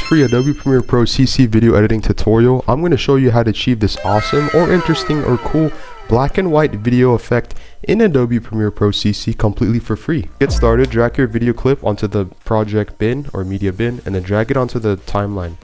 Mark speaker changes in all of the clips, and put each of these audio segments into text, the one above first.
Speaker 1: free Adobe Premiere Pro CC video editing tutorial, I'm going to show you how to achieve this awesome or interesting or cool black and white video effect in Adobe Premiere Pro CC completely for free. Get started, drag your video clip onto the project bin or media bin and then drag it onto the timeline.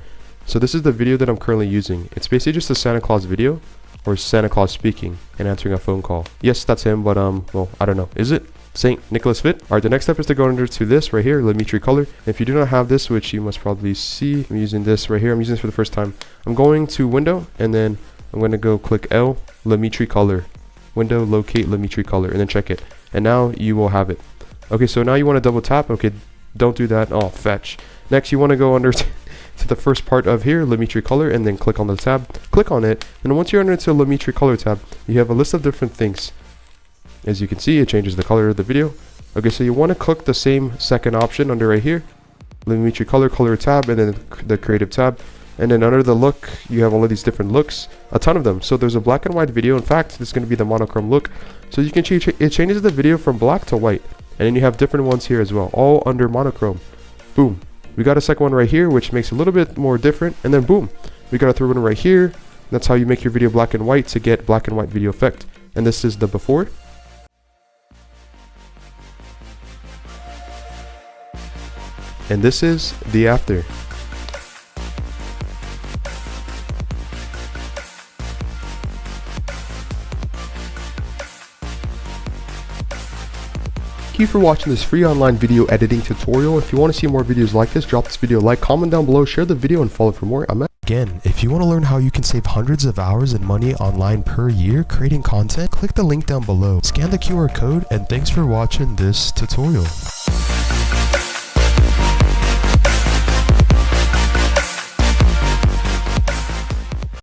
Speaker 1: So this is the video that I'm currently using. It's basically just a Santa Claus video, or Santa Claus speaking and answering a phone call. Yes, that's him, but well, I don't know. Is it Saint Nicholas Fit? Alright, the next step is to go under to this right here, Lemetry Color. If you do not have this, which you must probably see, I'm using this right here. I'm using this for the first time. I'm going to Window, and then I'm going to go click L, Lemetry Color. Window, locate Lemetry Color, and then check it. And now you will have it. Okay, so now you want to double tap. Okay, don't do that. Oh, fetch. Next, you want to go under to the first part of here, Lemetry Color, and then click on the tab. Click on it, and once you're under to Lemetry Color tab, you have a list of different things. As you can see, it changes the color of the video. Okay, so you want to click the same second option under right here, Lemetry Color tab, and then the Creative tab. And then under the look, you have all of these different looks, a ton of them. So there's a black and white video. In fact, this is going to be the monochrome look. So you can change it, changes the video from black to white. And then you have different ones here as well, all under monochrome. Boom. We got a second one right here, which makes it a little bit more different. And then boom, we got a third one right here. That's how you make your video black and white to get black and white video effect. And this is the before. And this is the after. Thank you for watching this free online video editing tutorial. If you want to see more videos like this, drop this video a like, comment down below, share the video, and follow for more. Again, if you want to learn how you can save hundreds of hours and money online per year creating content, click the link down below, scan the QR code, and thanks for watching this tutorial.